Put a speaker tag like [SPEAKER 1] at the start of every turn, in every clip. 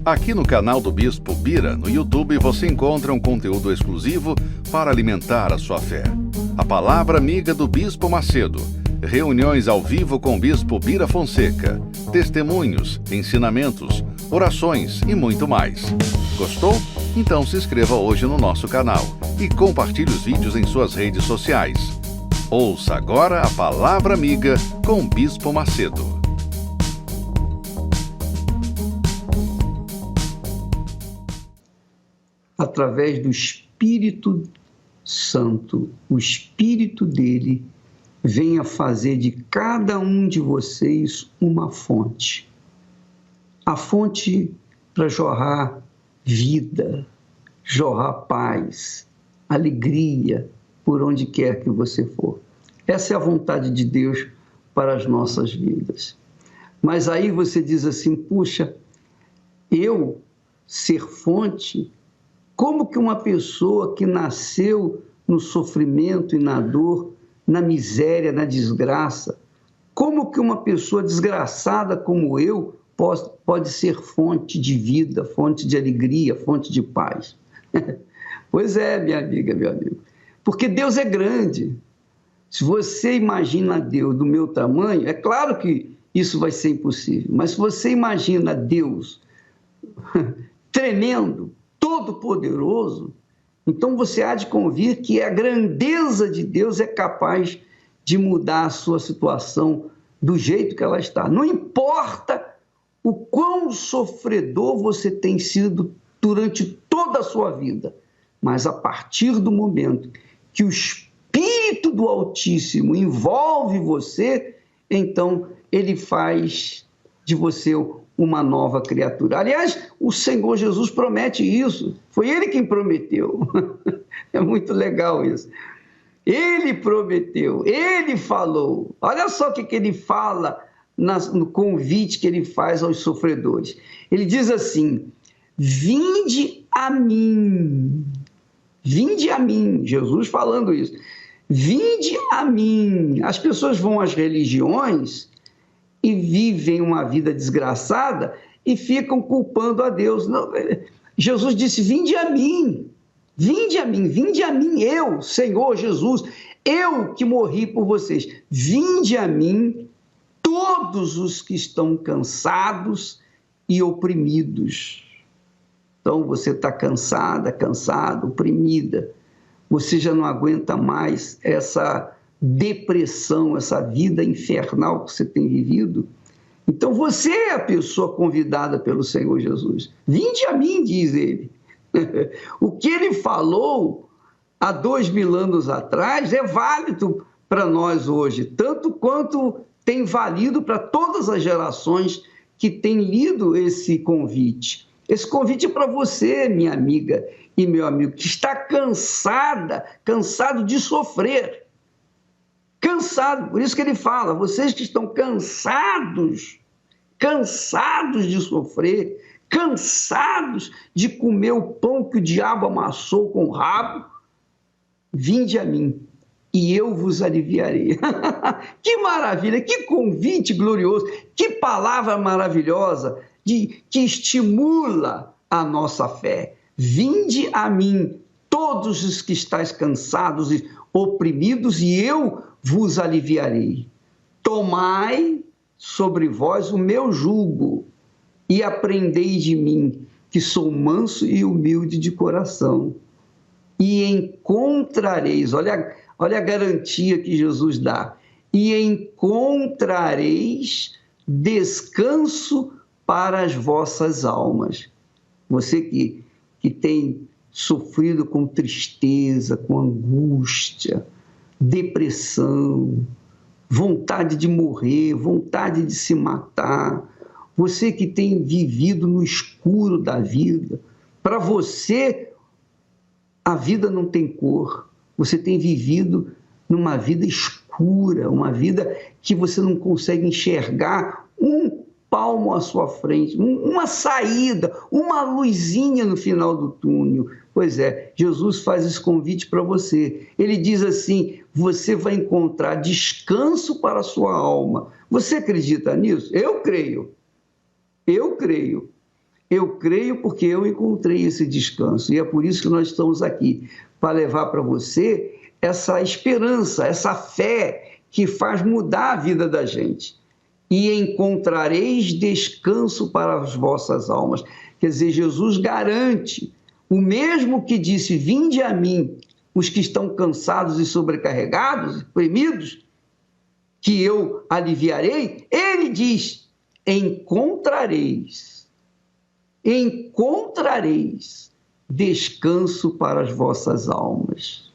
[SPEAKER 1] Aqui no canal do Bispo Bira, no YouTube, você encontra um conteúdo exclusivo para alimentar a sua fé. A Palavra Amiga do Bispo Macedo. Reuniões ao vivo com o Bispo Bira Fonseca. Testemunhos, ensinamentos, orações e muito mais. Gostou? Então se inscreva hoje no nosso canal e compartilhe os vídeos em suas redes sociais. Ouça agora a Palavra Amiga com o Bispo Macedo.
[SPEAKER 2] Através do Espírito Santo, o Espírito dele venha fazer de cada um de vocês uma fonte. A fonte para jorrar vida, jorrar paz, alegria, por onde quer que você for. Essa é a vontade de Deus para as nossas vidas. Mas aí você diz assim, puxa, eu ser fonte, como que uma pessoa que nasceu no sofrimento e na dor, na miséria, na desgraça, como que uma pessoa desgraçada como eu pode ser fonte de vida, fonte de alegria, fonte de paz? Pois é, minha amiga, meu amigo, porque Deus é grande. Se você imagina Deus do meu tamanho, é claro que isso vai ser impossível, mas se você imagina Deus tremendo, todo-poderoso, então você há de convir que a grandeza de Deus é capaz de mudar a sua situação do jeito que ela está. Não importa o quão sofredor você tem sido durante toda a sua vida, mas a partir do momento que o Espírito do Altíssimo envolve você, então ele faz de você uma nova criatura. Aliás, o Senhor Jesus promete isso. Foi Ele quem prometeu. É muito legal isso. Ele prometeu, Ele falou. Olha só o que Ele fala no convite que Ele faz aos sofredores. Ele diz assim, vinde a mim. Vinde a mim. Jesus falando isso. Vinde a mim. As pessoas vão às religiões e vivem uma vida desgraçada e ficam culpando a Deus. Não, Jesus disse, vinde a mim, eu, Senhor Jesus, eu que morri por vocês. Vinde a mim todos os que estão cansados e oprimidos. Então você está cansada, cansado, oprimida, você já não aguenta mais essa depressão, essa vida infernal que você tem vivido, então você é a pessoa convidada pelo Senhor Jesus. Vinde a mim, diz ele. O que ele falou há 2000 anos atrás é válido para nós hoje, tanto quanto tem valido para todas as gerações que têm lido esse convite. Esse convite é para você, minha amiga e meu amigo, que está cansado de sofrer. Cansado, por isso que ele fala, vocês que estão cansados de sofrer, cansados de comer o pão que o diabo amassou com o rabo, vinde a mim e eu vos aliviarei. Que maravilha, que convite glorioso, que palavra maravilhosa que estimula a nossa fé. Vinde a mim, todos os que estáis cansados e oprimidos, e eu vos aliviarei. Tomai sobre vós o meu jugo e aprendei de mim, que sou manso e humilde de coração. E encontrareis, olha a garantia que Jesus dá, e encontrareis descanso para as vossas almas. Você que tem sofrido com tristeza, com angústia, depressão, vontade de morrer, vontade de se matar, você que tem vivido no escuro da vida, para você a vida não tem cor, você tem vivido numa vida escura, uma vida que você não consegue enxergar um palmo à sua frente, uma saída, uma luzinha no final do túnel. Pois é, Jesus faz esse convite para você. Ele diz assim, você vai encontrar descanso para a sua alma. Você acredita nisso? Eu creio. Eu creio porque eu encontrei esse descanso. E é por isso que nós estamos aqui, para levar para você essa esperança, essa fé que faz mudar a vida da gente. E encontrareis descanso para as vossas almas. Quer dizer, Jesus garante, o mesmo que disse, vinde a mim, os que estão cansados e sobrecarregados, oprimidos, que eu aliviarei, ele diz, encontrareis descanso para as vossas almas.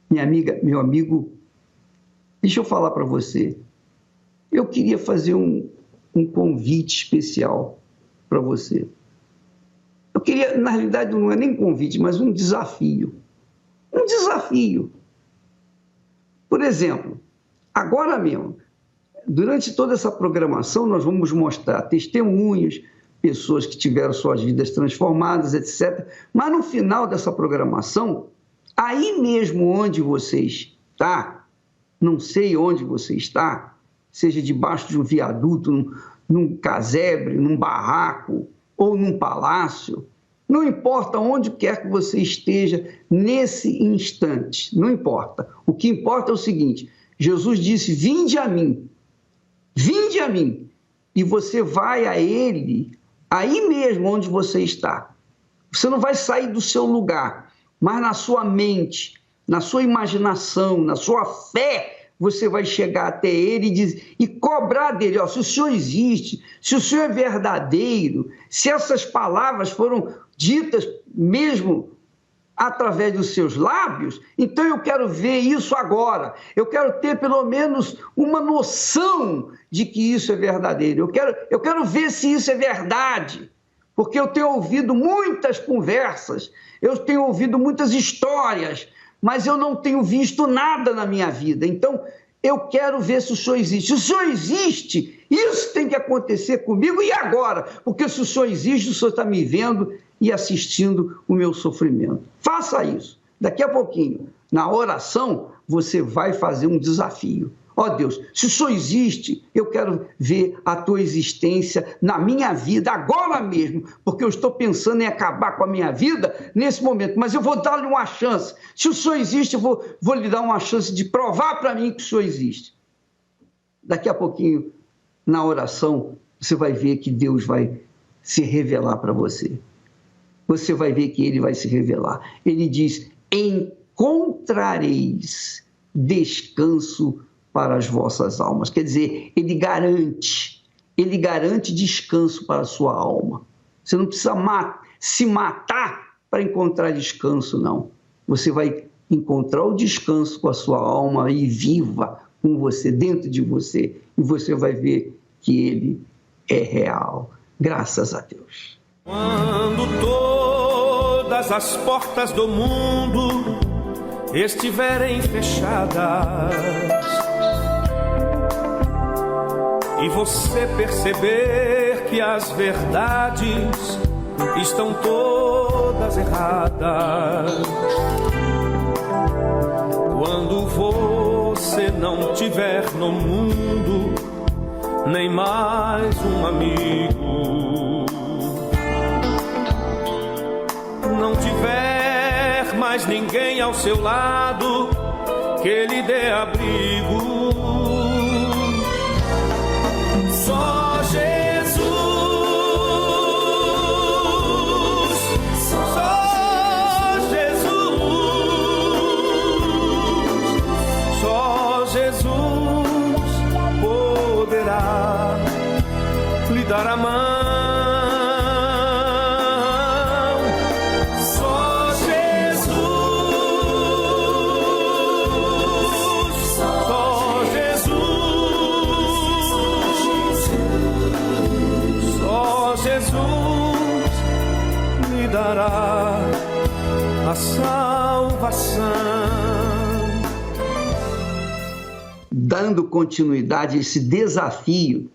[SPEAKER 2] Minha amiga, meu amigo, deixa eu falar para você. Eu queria fazer um convite especial para você. Eu queria, na realidade, não é nem convite, mas um desafio. Um desafio. Por exemplo, agora mesmo, durante toda essa programação, nós vamos mostrar testemunhos, pessoas que tiveram suas vidas transformadas, etc. Mas no final dessa programação, aí mesmo onde você está, não sei onde você está, seja debaixo de um viaduto, num casebre, num barraco ou num palácio, não importa onde quer que você esteja nesse instante, não importa. O que importa é o seguinte, Jesus disse, vinde a mim, e você vai a Ele, aí mesmo onde você está. Você não vai sair do seu lugar, mas na sua mente, na sua imaginação, na sua fé, você vai chegar até Ele e cobrar dele, ó, se o Senhor existe, se o Senhor é verdadeiro, se essas palavras foram ditas mesmo através dos seus lábios, então eu quero ver isso agora, eu quero ter pelo menos uma noção de que isso é verdadeiro, eu quero ver se isso é verdade, porque eu tenho ouvido muitas conversas, eu tenho ouvido muitas histórias, mas eu não tenho visto nada na minha vida, então eu quero ver se o Senhor existe. Se o Senhor existe, isso tem que acontecer comigo e agora, porque se o Senhor existe, o Senhor está me vendo e assistindo o meu sofrimento. Faça isso. Daqui a pouquinho, na oração, você vai fazer um desafio. Ó Deus, se o Senhor existe, eu quero ver a tua existência na minha vida agora mesmo, porque eu estou pensando em acabar com a minha vida nesse momento, mas eu vou dar-lhe uma chance. Se o Senhor existe, eu vou lhe dar uma chance de provar para mim que o Senhor existe. Daqui a pouquinho, na oração, você vai ver que Deus vai se revelar para você. Você vai ver que Ele vai se revelar. Ele diz, encontrareis descanso para as vossas almas. Quer dizer, Ele garante descanso para a sua alma. Você não precisa se matar para encontrar descanso, não. Você vai encontrar o descanso com a sua alma aí viva com você, dentro de você, e você vai ver que Ele é real. Graças a Deus.
[SPEAKER 3] Quando todas as portas do mundo estiverem fechadas e você perceber que as verdades estão todas erradas, quando você não tiver no mundo nem mais um amigo, não tiver mais ninguém ao seu lado que lhe dê abrigo, só Jesus, só Jesus, só Jesus poderá lhe dar a mão. Dará a salvação.
[SPEAKER 2] Dando continuidade a esse desafio,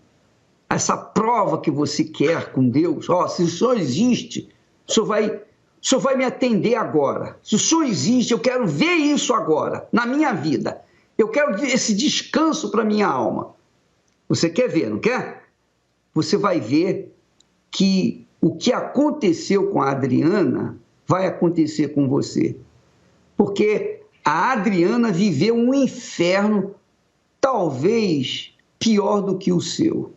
[SPEAKER 2] a essa prova que você quer com Deus, ó, se o Senhor existe, o Senhor vai me atender agora. Se o Senhor existe, eu quero ver isso agora, na minha vida. Eu quero esse descanso para a minha alma. Você quer ver, não quer? Você vai ver que o que aconteceu com a Adriana vai acontecer com você. Porque a Adriana viveu um inferno talvez pior do que o seu.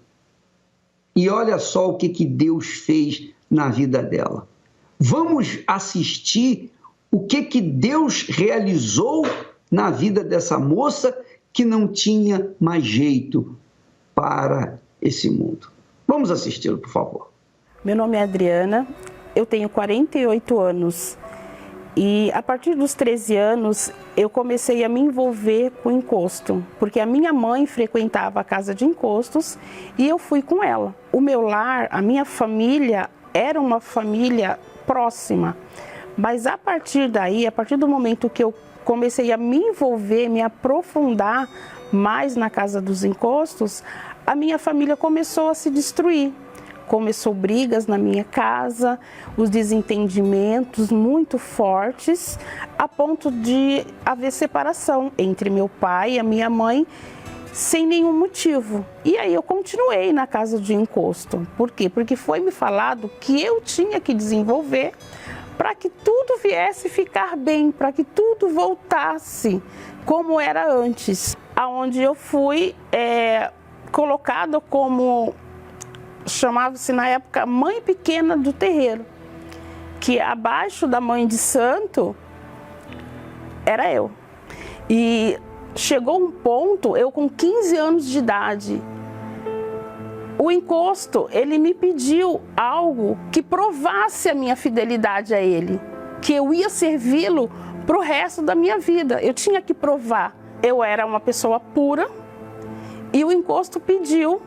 [SPEAKER 2] E olha só o que Deus fez na vida dela. Vamos assistir o que Deus realizou na vida dessa moça que não tinha mais jeito para esse mundo. Vamos assisti-lo, por favor.
[SPEAKER 4] Meu nome é Adriana, eu tenho 48 anos e a partir dos 13 anos eu comecei a me envolver com encosto, porque a minha mãe frequentava a casa de encostos e eu fui com ela. O meu lar, a minha família era uma família próxima, mas a partir daí, a partir do momento que eu comecei a me envolver, me aprofundar mais na casa dos encostos, a minha família começou a se destruir. Começou brigas na minha casa, os desentendimentos muito fortes, a ponto de haver separação entre meu pai e a minha mãe, sem nenhum motivo. E aí eu continuei na casa de encosto. Por quê? Porque foi me falado que eu tinha que desenvolver para que tudo viesse ficar bem, para que tudo voltasse como era antes. Aonde eu fui colocada como, chamava-se na época, mãe pequena do terreiro, que abaixo da mãe de santo era eu. E chegou um ponto, eu com 15 anos de idade, o encosto, ele me pediu algo que provasse a minha fidelidade a ele, que eu ia servi-lo para o resto da minha vida. Eu tinha que provar. Eu era uma pessoa pura e o encosto pediu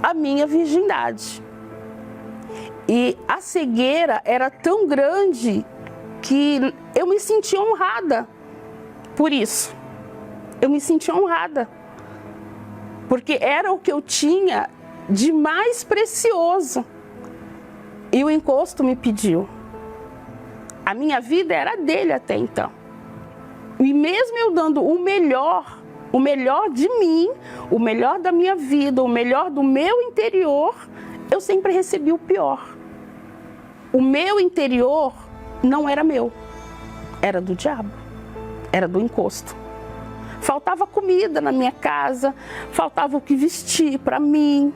[SPEAKER 4] a minha virgindade. E a cegueira era tão grande que eu me senti honrada por isso. Eu me senti honrada, porque era o que eu tinha de mais precioso. E o encosto me pediu. A minha vida era dele até então. E mesmo eu dando o melhor de mim, o melhor da minha vida, o melhor do meu interior, eu sempre recebi o pior. O meu interior não era meu, era do diabo, era do encosto. Faltava comida na minha casa, faltava o que vestir para mim,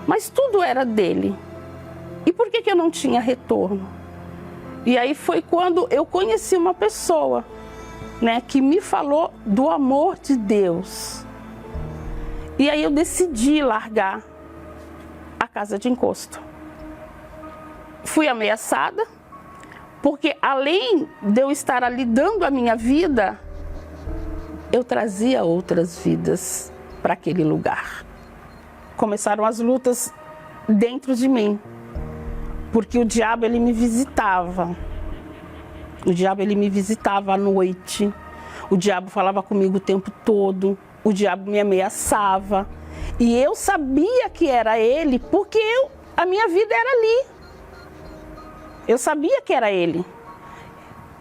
[SPEAKER 4] mas tudo era dele. E por que eu não tinha retorno? E aí foi quando eu conheci uma pessoa, que me falou do amor de Deus. E aí eu decidi largar a casa de encosto. Fui ameaçada, porque além de eu estar ali dando a minha vida, eu trazia outras vidas para aquele lugar. Começaram as lutas dentro de mim, porque o diabo ele me visitava. O diabo ele me visitava à noite, o diabo falava comigo o tempo todo, o diabo me ameaçava. E eu sabia que era ele, porque a minha vida era ali. Eu sabia que era ele.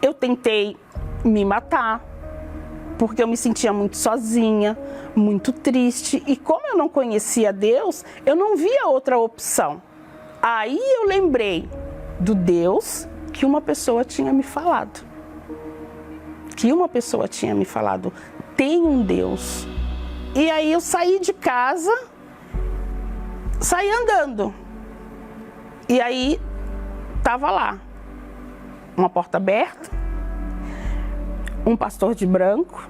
[SPEAKER 4] Eu tentei me matar, porque eu me sentia muito sozinha, muito triste. E como eu não conhecia Deus, eu não via outra opção. Aí eu lembrei do Deus que uma pessoa tinha me falado. Tem um Deus. E aí eu saí de casa, saí andando. E aí estava lá, uma porta aberta, um pastor de branco.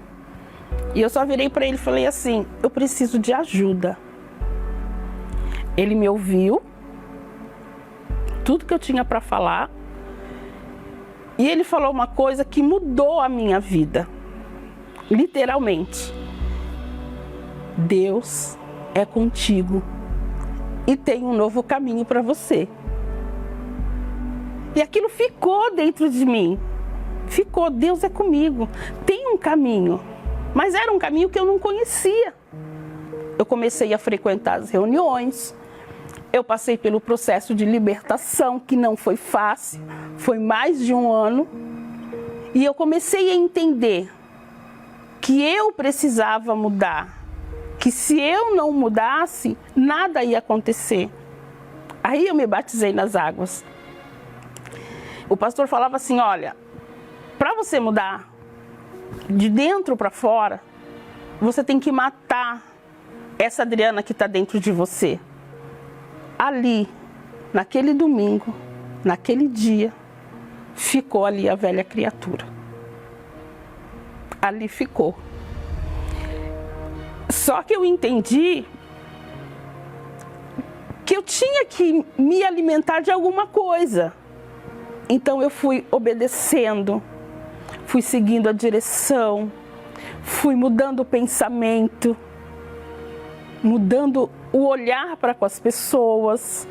[SPEAKER 4] E eu só virei para ele e falei assim: eu preciso de ajuda. Ele me ouviu, tudo que eu tinha para falar. E ele falou uma coisa que mudou a minha vida, literalmente. Deus é contigo e tem um novo caminho para você. E aquilo ficou dentro de mim. Ficou, Deus é comigo, tem um caminho. Mas era um caminho que eu não conhecia. Eu comecei a frequentar as reuniões. Eu passei pelo processo de libertação, que não foi fácil, foi mais de 1 ano. E eu comecei a entender que eu precisava mudar, que se eu não mudasse, nada ia acontecer. Aí eu me batizei nas águas. O pastor falava assim, olha, para você mudar de dentro para fora, você tem que matar essa Adriana que está dentro de você. Ali, naquele domingo, naquele dia, ficou ali a velha criatura. Ali ficou. Só que eu entendi que eu tinha que me alimentar de alguma coisa. Então eu fui obedecendo, fui seguindo a direção, fui mudando o pensamento, mudando o olhar para com as pessoas.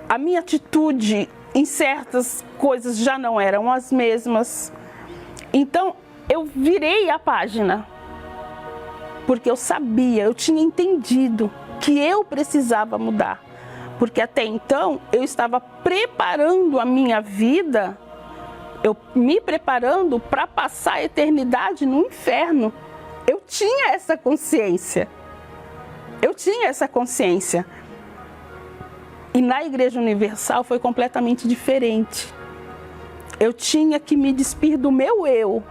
[SPEAKER 4] A minha atitude em certas coisas já não eram as mesmas. Então eu virei a página, porque eu sabia, eu tinha entendido que eu precisava mudar. Porque até então eu estava preparando a minha vida, eu me preparando para passar a eternidade no inferno. Eu tinha essa consciência. Eu tinha essa consciência. E na Igreja Universal foi completamente diferente. Eu tinha que me despir do meu eu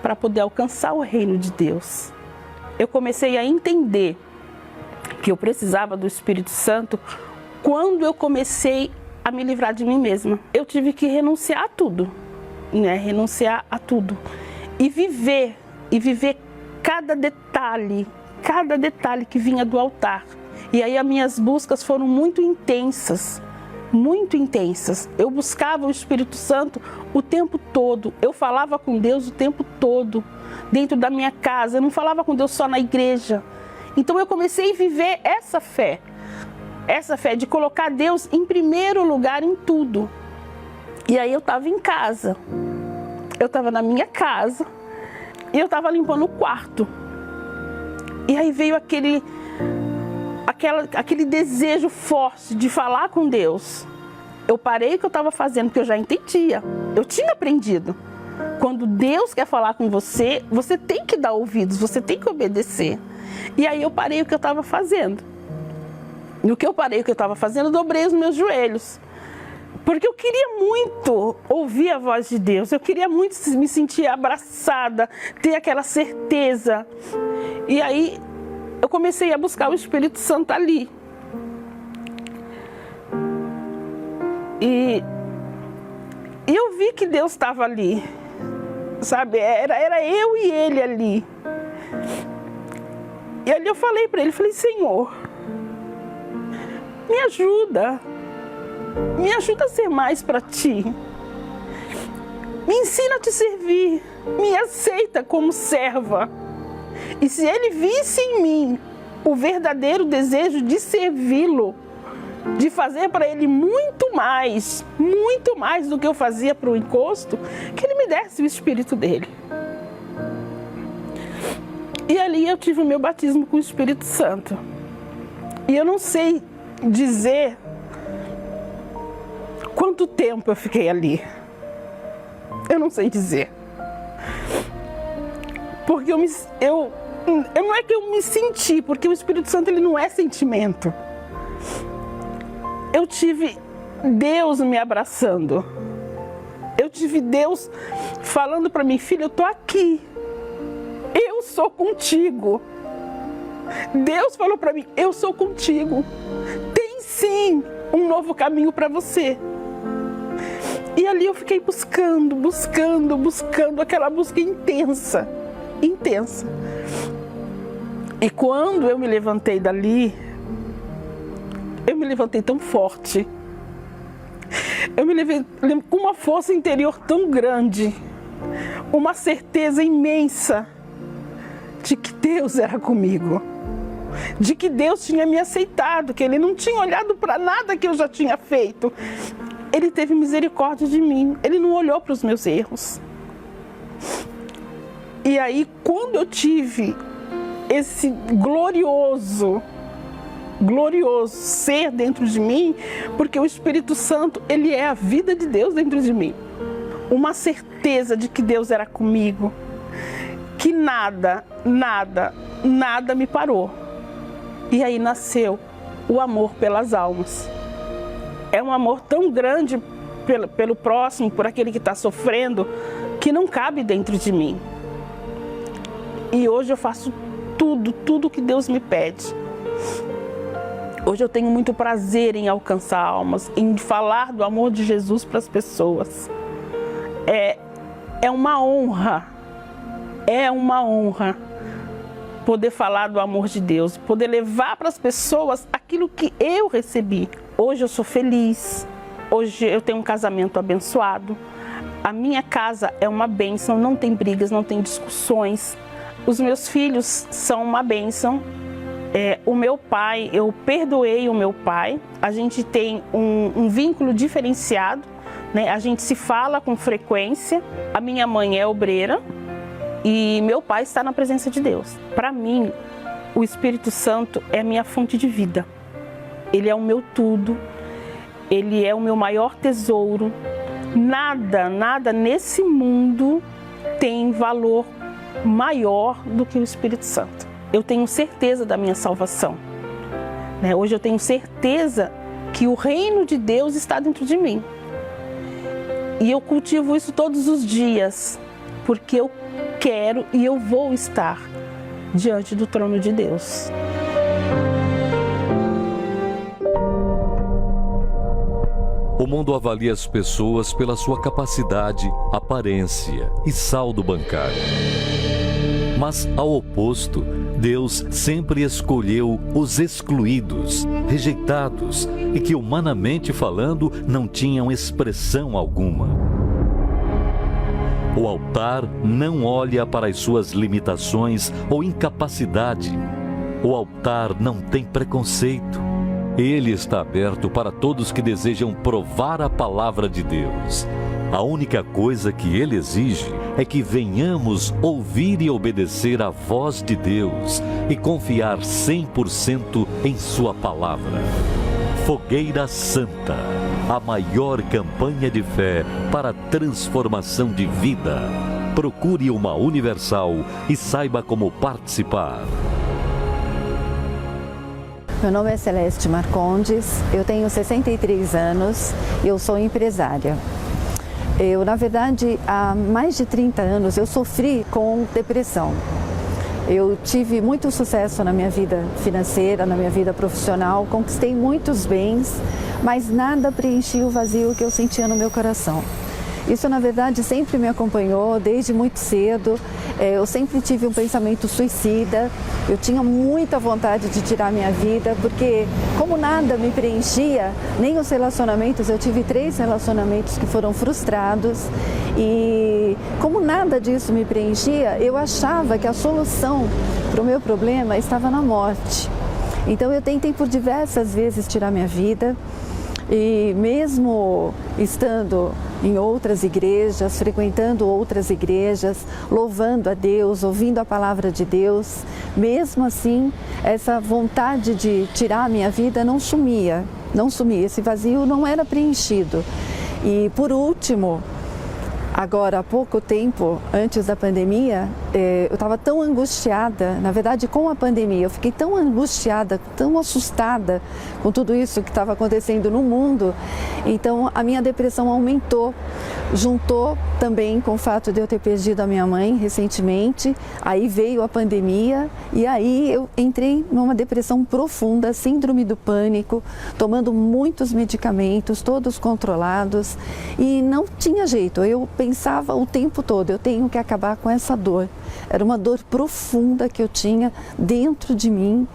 [SPEAKER 4] para poder alcançar o reino de Deus. Eu comecei a entender que eu precisava do Espírito Santo quando eu comecei a me livrar de mim mesma. Eu tive que renunciar a tudo, né? Renunciar a tudo. E viver cada detalhe que vinha do altar. E aí as minhas buscas foram muito intensas, muito intensas. Eu buscava o Espírito Santo o tempo todo. Eu falava com Deus o tempo todo, dentro da minha casa. Eu não falava com Deus só na igreja. Então eu comecei a viver essa fé de colocar Deus em primeiro lugar em tudo. E aí eu estava em casa, eu estava na minha casa e eu estava limpando o quarto. E aí veio aquele desejo forte de falar com Deus. Eu parei o que eu estava fazendo, porque eu já entendia, eu tinha aprendido. Quando Deus quer falar com você, você tem que dar ouvidos, você tem que obedecer. E aí eu parei o que eu estava fazendo. No que eu parei o que eu estava fazendo, eu dobrei os meus joelhos. Porque eu queria muito ouvir a voz de Deus, eu queria muito me sentir abraçada, ter aquela certeza. E aí eu comecei a buscar o Espírito Santo ali. E eu vi que Deus estava ali, sabe? Era eu e Ele ali. E ali eu falei para Ele, Senhor, me ajuda a ser mais para Ti. Me ensina a Te servir, me aceita como serva. E se Ele visse em mim o verdadeiro desejo de servi-lo, de fazer para Ele muito mais do que eu fazia para o encosto, que Ele me desse o Espírito dEle. E ali eu tive o meu batismo com o Espírito Santo. E eu não sei dizer quanto tempo eu fiquei ali. Eu não sei dizer. Porque não é que eu me senti, porque o Espírito Santo ele não é sentimento. Eu tive Deus me abraçando. Eu tive Deus falando para mim, filha, eu tô aqui. Eu sou contigo. Deus falou para mim, eu sou contigo. Tem sim um novo caminho para você. E ali eu fiquei buscando aquela busca intensa. E quando eu me levantei dali, eu me levantei tão forte. Eu me levantei com uma força interior tão grande, uma certeza imensa de que Deus era comigo, de que Deus tinha me aceitado, que Ele não tinha olhado para nada que eu já tinha feito. Ele teve misericórdia de mim, Ele não olhou para os meus erros. E aí, quando eu tive esse glorioso ser dentro de mim, porque o Espírito Santo, ele é a vida de Deus dentro de mim. Uma certeza de que Deus era comigo, que nada me parou. E aí nasceu o amor pelas almas. É um amor tão grande pelo próximo, por aquele que está sofrendo, que não cabe dentro de mim. E hoje eu faço tudo que Deus me pede. Hoje eu tenho muito prazer em alcançar almas, em falar do amor de Jesus para as pessoas. É uma honra poder falar do amor de Deus, poder levar para as pessoas aquilo que eu recebi. Hoje eu sou feliz, hoje eu tenho um casamento abençoado, a minha casa é uma bênção, não tem brigas, não tem discussões. Os meus filhos são uma bênção. O meu pai, eu perdoei o meu pai, a gente tem um vínculo diferenciado, né? A gente se fala com frequência. A minha mãe é obreira e meu pai está na presença de Deus. Para mim, o Espírito Santo é a minha fonte de vida. Ele é o meu tudo, ele é o meu maior tesouro. Nada nesse mundo tem valor maior do que o Espírito Santo. Eu tenho certeza da minha salvação. Hoje eu tenho certeza que o reino de Deus está dentro de mim. E eu cultivo isso todos os dias, porque eu quero e eu vou estar diante do trono de Deus.
[SPEAKER 5] O mundo avalia as pessoas pela sua capacidade, aparência e saldo bancário. Mas, ao oposto, Deus sempre escolheu os excluídos, rejeitados e que, humanamente falando, não tinham expressão alguma. O altar não olha para as suas limitações ou incapacidade. O altar não tem preconceito. Ele está aberto para todos que desejam provar a palavra de Deus. A única coisa que ele exige é que venhamos ouvir e obedecer à voz de Deus e confiar 100% em sua palavra. Fogueira Santa, a maior campanha de fé para a transformação de vida. Procure uma Universal e saiba como participar.
[SPEAKER 6] Meu nome é Celeste Marcondes, eu tenho 63 anos e eu sou empresária. Na verdade, há mais de 30 anos eu sofri com depressão. Eu tive muito sucesso na minha vida financeira, na minha vida profissional, conquistei muitos bens, mas nada preenchia o vazio que eu sentia no meu coração. Isso, na verdade, sempre me acompanhou desde muito cedo. Eu sempre tive um pensamento suicida. Eu tinha muita vontade de tirar minha vida, porque como nada me preenchia, nem os relacionamentos, eu tive 3 relacionamentos que foram frustrados. E como nada disso me preenchia, eu achava que a solução para o meu problema estava na morte. Então eu tentei por diversas vezes tirar minha vida. E mesmo estando em outras igrejas, frequentando outras igrejas, louvando a Deus, ouvindo a palavra de Deus, mesmo assim, essa vontade de tirar a minha vida não sumia, esse vazio não era preenchido. E por último, agora há pouco tempo, antes da pandemia, eu estava tão angustiada, na verdade com a pandemia, eu fiquei tão angustiada, tão assustada com tudo isso que estava acontecendo no mundo, então a minha depressão aumentou, juntou também com o fato de eu ter perdido a minha mãe recentemente, aí veio a pandemia e aí eu entrei numa depressão profunda, síndrome do pânico, tomando muitos medicamentos, todos controlados e não tinha jeito, eu pensava o tempo todo, eu tenho que acabar com essa dor. Era uma dor profunda que eu tinha dentro de mim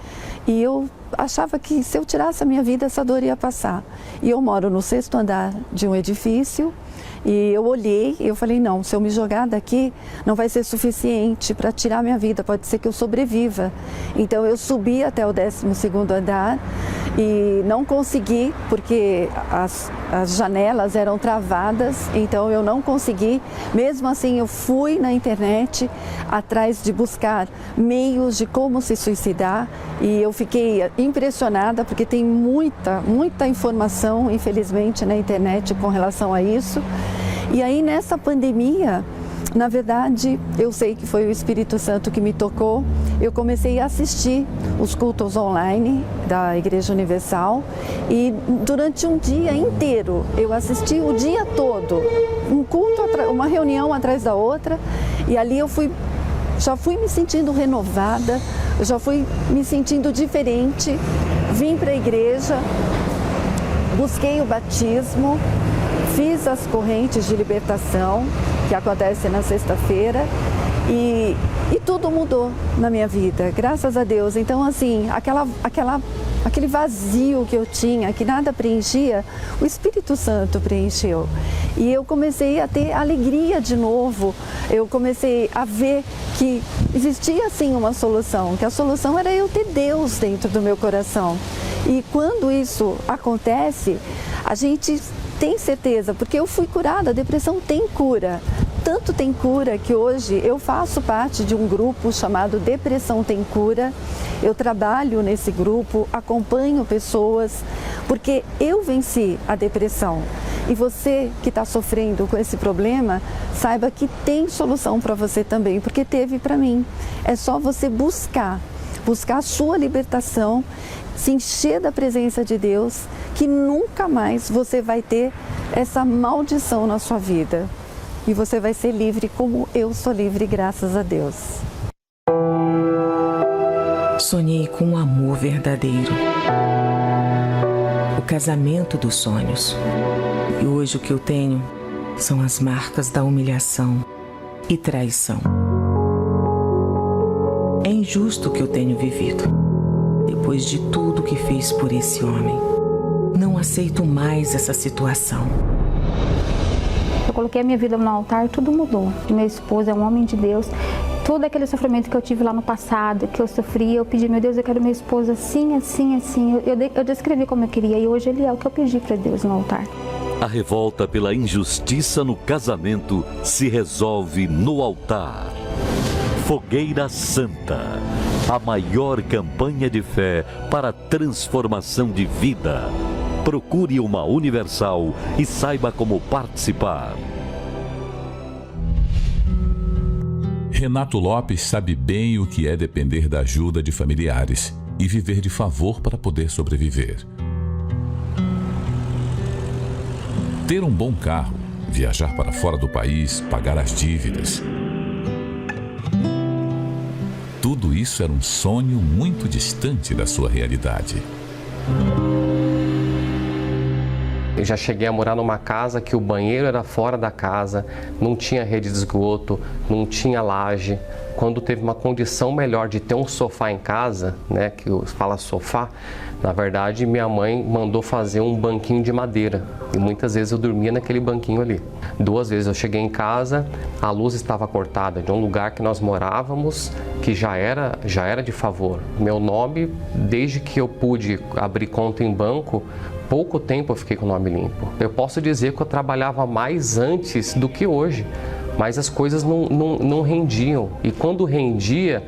[SPEAKER 6] e eu achava que se eu tirasse a minha vida, essa dor ia passar. E eu moro no 6º andar de um edifício e eu olhei e eu falei, não, se eu me jogar daqui, não vai ser suficiente para tirar a minha vida, pode ser que eu sobreviva. Então eu subi até o 12º andar e não consegui, porque as janelas eram travadas, então eu não consegui. Mesmo assim, eu fui na internet atrás de buscar meios de como se suicidar e eu fiquei impressionada, porque tem muita informação, infelizmente, na internet com relação a isso. E aí, nessa pandemia, na verdade, eu sei que foi o Espírito Santo que me tocou eu comecei a assistir os cultos online da Igreja Universal e durante um dia inteiro, eu assisti o dia todo, um culto, uma reunião atrás da outra, e ali já fui me sentindo renovada, eu já fui me sentindo diferente, vim para a igreja, busquei o batismo, fiz as correntes de libertação, que acontecem na sexta-feira, e tudo mudou na minha vida, graças a Deus. Então, assim, aquele vazio que eu tinha, que nada preenchia, o Espírito Santo preencheu. E eu comecei a ter alegria de novo, eu comecei a ver que existia sim uma solução, que a solução era eu ter Deus dentro do meu coração. E quando isso acontece, a gente tem certeza, porque eu fui curada, a depressão tem cura. Tanto tem cura que hoje eu faço parte de um grupo chamado Depressão Tem Cura. Eu trabalho nesse grupo, acompanho pessoas, porque eu venci a depressão. E você que está sofrendo com esse problema, saiba que tem solução para você também, porque teve para mim. É só você buscar a sua libertação, se encher da presença de Deus, que nunca mais você vai ter essa maldição na sua vida. E você vai ser livre como eu sou livre, graças a Deus.
[SPEAKER 7] Sonhei com um amor verdadeiro, o casamento dos sonhos. E hoje o que eu tenho são as marcas da humilhação e traição. É injusto o que eu tenho vivido, depois de tudo que fiz por esse homem. Não aceito mais essa situação.
[SPEAKER 8] Eu coloquei a minha vida no altar, tudo mudou. Meu esposo é um homem de Deus. Todo aquele sofrimento que eu tive lá no passado, que eu sofri, eu pedi, meu Deus, eu quero meu esposo assim, assim, assim. Eu descrevi como eu queria e hoje ele é o que eu pedi para Deus no altar.
[SPEAKER 5] A revolta pela injustiça no casamento se resolve no altar. Fogueira Santa, a maior campanha de fé para a transformação de vida. Procure uma Universal e saiba como participar.
[SPEAKER 9] Renato Lopes sabe bem o que é depender da ajuda de familiares e viver de favor para poder sobreviver. Ter um bom carro, viajar para fora do país, pagar as dívidas. Tudo isso era um sonho muito distante da sua realidade.
[SPEAKER 10] Eu já cheguei a morar numa casa que o banheiro era fora da casa, não tinha rede de esgoto, não tinha laje. Quando teve uma condição melhor de ter um sofá em casa, né, que fala sofá, na verdade minha mãe mandou fazer um banquinho de madeira e muitas vezes eu dormia naquele banquinho ali. 2 vezes eu cheguei em casa, a luz estava cortada de um lugar que nós morávamos, que já era de favor. Meu nome, desde que eu pude abrir conta em banco, pouco tempo eu fiquei com o nome limpo. Eu posso dizer que eu trabalhava mais antes do que hoje, mas as coisas não rendiam. E quando rendia,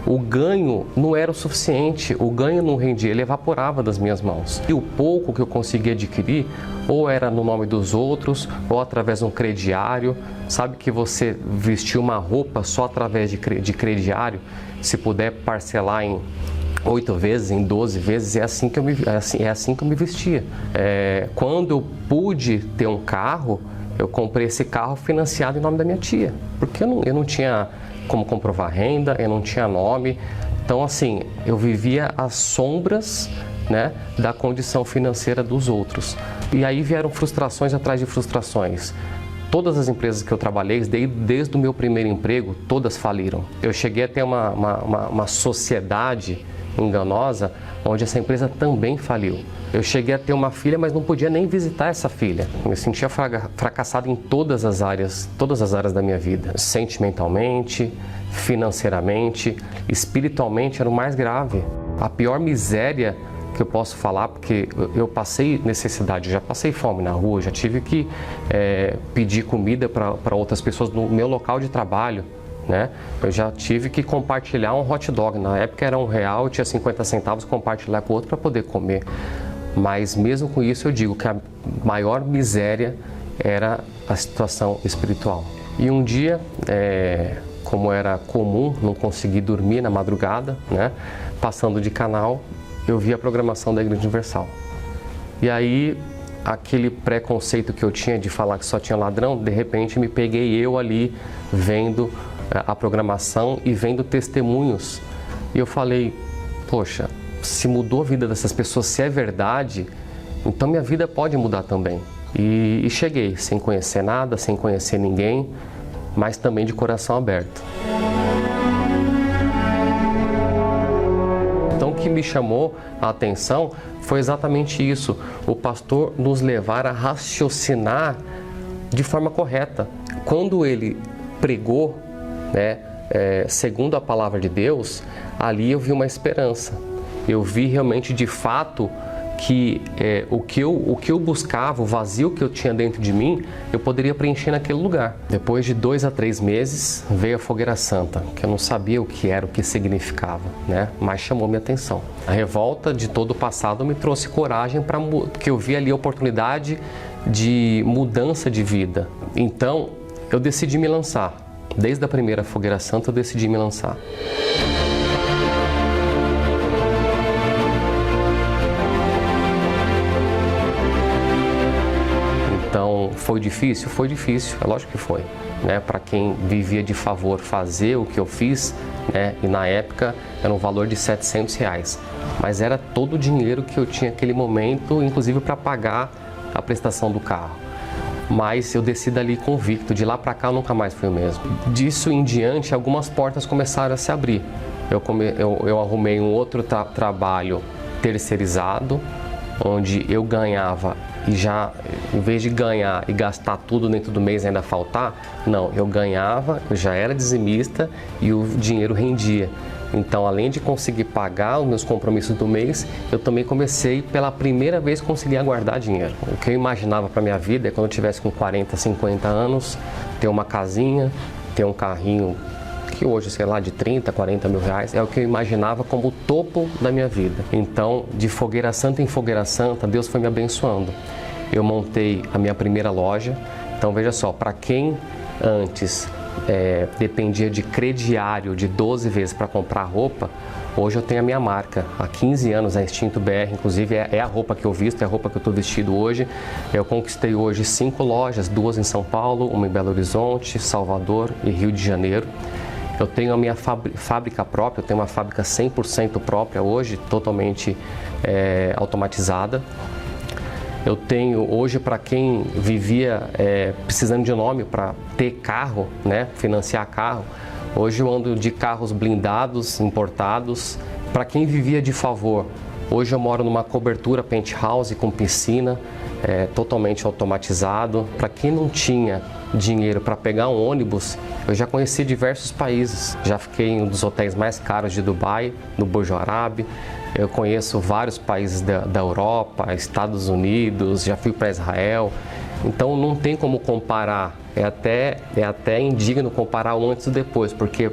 [SPEAKER 10] o ganho não era o suficiente, o ganho não rendia, ele evaporava das minhas mãos. E o pouco que eu conseguia adquirir, ou era no nome dos outros, ou através de um crediário. Sabe que você vestiu uma roupa só através de crediário, se puder parcelar em 8 vezes, em 12 vezes, é assim que eu me vestia. Quando eu pude ter um carro, eu comprei esse carro financiado em nome da minha tia, porque eu não tinha como comprovar renda, eu não tinha nome. Então, assim, eu vivia às sombras, né, da condição financeira dos outros. E aí vieram frustrações atrás de frustrações. Todas as empresas que eu trabalhei, desde o meu primeiro emprego, todas faliram. Eu cheguei a ter uma sociedade enganosa, onde essa empresa também faliu. Eu cheguei a ter uma filha, mas não podia nem visitar essa filha. Eu me sentia fracassado em todas as áreas da minha vida. Sentimentalmente, financeiramente, espiritualmente era o mais grave. A pior miséria que eu posso falar, porque eu passei necessidade, eu já passei fome na rua, já tive que pedir comida para outras pessoas no meu local de trabalho. Né? Eu já tive que compartilhar um hot dog. Na época era R$1, eu tinha 50 centavos, compartilhar com o outro para poder comer. Mas mesmo com isso eu digo que a maior miséria era a situação espiritual. E um dia como era comum, não consegui dormir na madrugada, né? Passando de canal, eu vi a programação da Igreja Universal. E aí, aquele preconceito que eu tinha de falar que só tinha ladrão, de repente me peguei eu ali vendo a programação e vendo testemunhos. E eu falei, poxa, se mudou a vida dessas pessoas, se é verdade, então minha vida pode mudar também. E cheguei, sem conhecer nada, sem conhecer ninguém, mas também de coração aberto. Então o que me chamou a atenção foi exatamente isso, o pastor nos levar a raciocinar de forma correta. Quando ele pregou, né, segundo a palavra de Deus, ali eu vi uma esperança. Eu vi realmente de fato que o que eu buscava, o vazio que eu tinha dentro de mim, eu poderia preencher naquele lugar. Depois de 2 a 3 meses, veio a Fogueira Santa, que eu não sabia o que era, o que significava, né? Mas chamou minha atenção. A revolta de todo o passado me trouxe coragem, porque eu vi ali a oportunidade de mudança de vida. Então, eu decidi me lançar. Desde a primeira Fogueira Santa, eu decidi me lançar. Então, foi difícil? Foi difícil, é lógico que foi, né? Para quem vivia de favor fazer o que eu fiz, né? E na época era um valor de R$700, mas era todo o dinheiro que eu tinha naquele momento, inclusive para pagar a prestação do carro. Mas eu desci dali convicto, de lá para cá eu nunca mais fui o mesmo. Disso em diante, algumas portas começaram a se abrir. Eu arrumei um outro trabalho terceirizado, onde eu ganhava e já, em vez de ganhar e gastar tudo dentro do mês e ainda faltar, não, eu ganhava, eu já era dizimista e o dinheiro rendia. Então, além de conseguir pagar os meus compromissos do mês, eu também comecei pela primeira vez a conseguir guardar dinheiro. O que eu imaginava para minha vida é quando eu tivesse com 40, 50 anos, ter uma casinha, ter um carrinho que hoje, sei lá, de 30, 40 mil reais, é o que eu imaginava como o topo da minha vida. Então, de Fogueira Santa em Fogueira Santa, Deus foi me abençoando. Eu montei a minha primeira loja. Então, veja só, para quem antes dependia de crediário de 12 vezes para comprar roupa, hoje eu tenho a minha marca. Há 15 anos, a Instinto BR, inclusive é a roupa que eu visto, é a roupa que eu estou vestido hoje. Eu conquistei hoje 5 lojas, 2 em São Paulo, uma em Belo Horizonte, Salvador e Rio de Janeiro. Eu tenho a minha fábrica própria, eu tenho uma fábrica 100% própria hoje, totalmente automatizada. Eu tenho hoje, para quem vivia precisando de nome para ter carro, né, financiar carro, hoje eu ando de carros blindados, importados. Para quem vivia de favor, hoje eu moro numa cobertura penthouse com piscina, totalmente automatizado. Para quem não tinha dinheiro para pegar um ônibus, eu já conheci diversos países. Já fiquei em um dos hotéis mais caros de Dubai, no Burj Al Arab. Eu conheço vários países da Europa, Estados Unidos, já fui para Israel. Então não tem como comparar, é até indigno comparar o antes e o depois, porque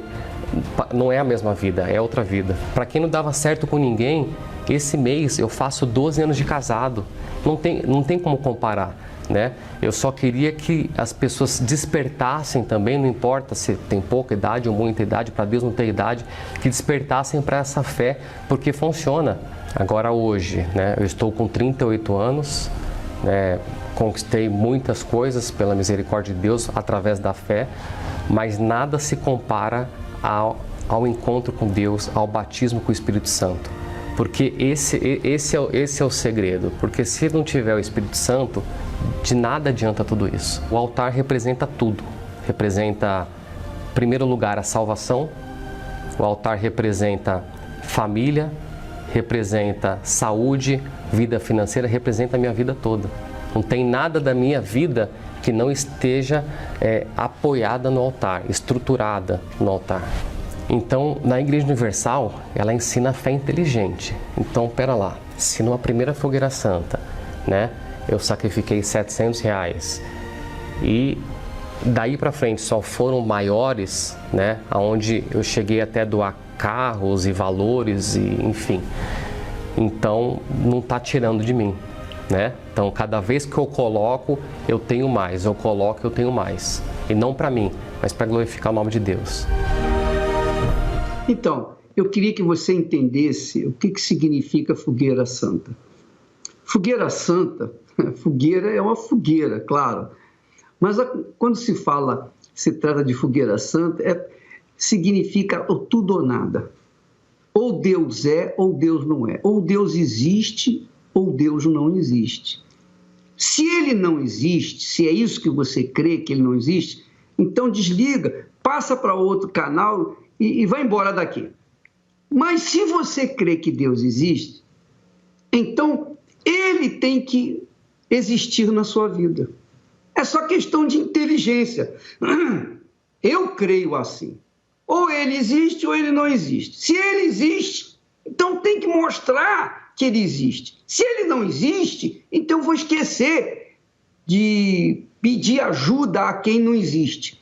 [SPEAKER 10] não é a mesma vida, é outra vida. Para quem não dava certo com ninguém, esse mês eu faço 12 anos de casado, não tem como comparar, né? Eu só queria que as pessoas despertassem também, não importa se tem pouca idade ou muita idade, para Deus não tem idade, que despertassem para essa fé, porque funciona. Agora hoje, né, eu estou com 38 anos, né, conquistei muitas coisas pela misericórdia de Deus através da fé, mas nada se compara ao encontro com Deus, ao batismo com o Espírito Santo. Porque esse é o segredo, porque se não tiver o Espírito Santo, de nada adianta tudo isso. O altar representa tudo, representa, em primeiro lugar, a salvação, o altar representa família, representa saúde, vida financeira, representa a minha vida toda. Não tem nada da minha vida que não esteja apoiada no altar, estruturada no altar. Então, na Igreja Universal, ela ensina a fé inteligente. Então, pera lá, se numa primeira Fogueira Santa, né, eu sacrifiquei R$700 e daí para frente só foram maiores, né, onde eu cheguei até doar carros e valores e enfim. Então, não está tirando de mim. né? Então, cada vez que eu coloco, eu tenho mais. Eu coloco, eu tenho mais. E não para mim, mas para glorificar o nome de Deus.
[SPEAKER 2] Então, eu queria que você entendesse o que significa fogueira santa. Fogueira santa, fogueira é uma fogueira, claro. Mas quando se trata de fogueira santa, significa o tudo ou nada. Ou Deus é, ou Deus não é. Ou Deus existe, ou Deus não existe. Se ele não existe, se é isso que você crê, que ele não existe, então desliga, passa para outro canal e vai embora daqui. Mas se você crê que Deus existe, então ele tem que existir na sua vida. É só questão de inteligência. Eu creio assim. Ou ele existe ou ele não existe. Se ele existe, então tem que mostrar que ele existe. Se ele não existe, então eu vou esquecer de pedir ajuda a quem não existe.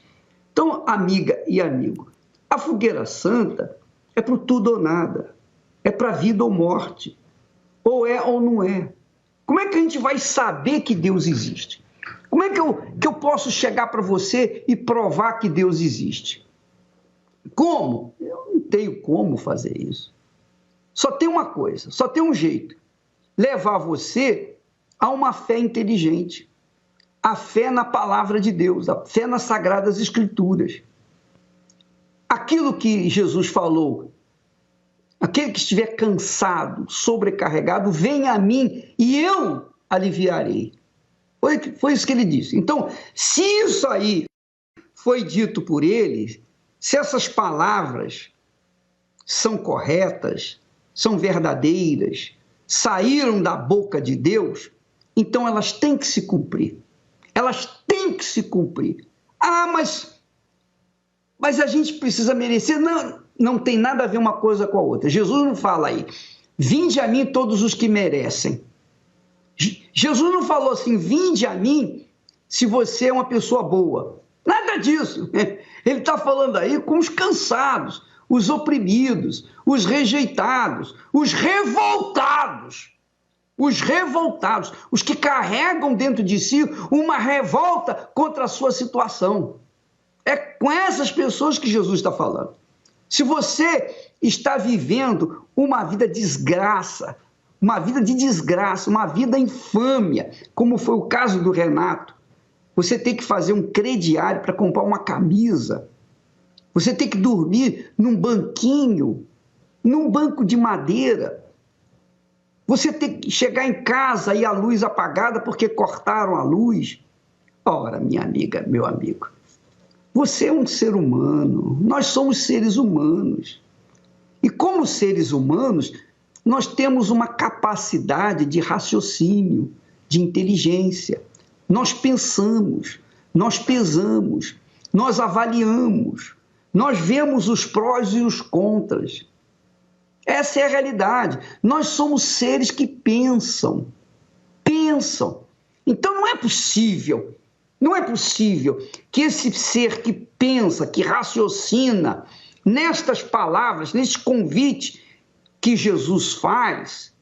[SPEAKER 2] Então, amiga e amigo, a fogueira santa é para o tudo ou nada. É para vida ou morte. Ou é ou não é. Como é que a gente vai saber que Deus existe? Como é que eu posso chegar para você e provar que Deus existe? Como? Eu não tenho como fazer isso. Só tem uma coisa, só tem um jeito. Levar você a uma fé inteligente. A fé na palavra de Deus, a fé nas Sagradas Escrituras. Aquilo que Jesus falou, aquele que estiver cansado, sobrecarregado, venha a mim e eu aliviarei. Foi isso que ele disse. Então, se isso aí foi dito por ele, se essas palavras são corretas, são verdadeiras, saíram da boca de Deus, então elas têm que se cumprir. Elas têm que se cumprir. Ah, mas a gente precisa merecer. Não tem nada a ver uma coisa com a outra. Jesus não fala aí, vinde a mim todos os que merecem. Jesus não falou assim, vinde a mim se você é uma pessoa boa. Nada disso. Ele está falando aí com os cansados, os oprimidos, os rejeitados, os revoltados, os que carregam dentro de si uma revolta contra a sua situação. É com essas pessoas que Jesus está falando. Se você está vivendo uma vida de desgraça, uma vida infâmia, como foi o caso do Renato, você tem que fazer um crediário para comprar uma camisa, você tem que dormir num banquinho, num banco de madeira, você tem que chegar em casa e a luz apagada porque cortaram a luz. Ora, minha amiga, meu amigo, você é um ser humano, nós somos seres humanos. E como seres humanos, nós temos uma capacidade de raciocínio, de inteligência. Nós pensamos, nós pesamos, nós avaliamos, nós vemos os prós e os contras. Essa é a realidade. Nós somos seres que pensam. Então não é possível que esse ser que pensa, que raciocina, nestas palavras, nesse convite que Jesus faz,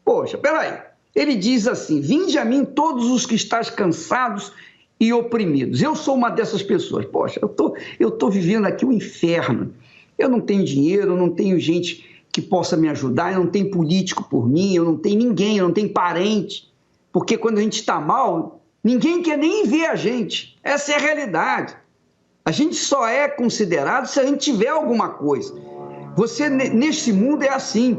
[SPEAKER 2] poxa, peraí, ele diz assim, vinde a mim todos os que estáis cansados e oprimidos. Eu sou uma dessas pessoas. Poxa, eu tô vivendo aqui um inferno. Eu não tenho dinheiro, eu não tenho gente que possa me ajudar, eu não tenho político por mim, eu não tenho ninguém, eu não tenho parente. Porque quando a gente está mal, ninguém quer nem ver a gente. Essa é a realidade. A gente só é considerado se a gente tiver alguma coisa. Você, neste mundo, é assim.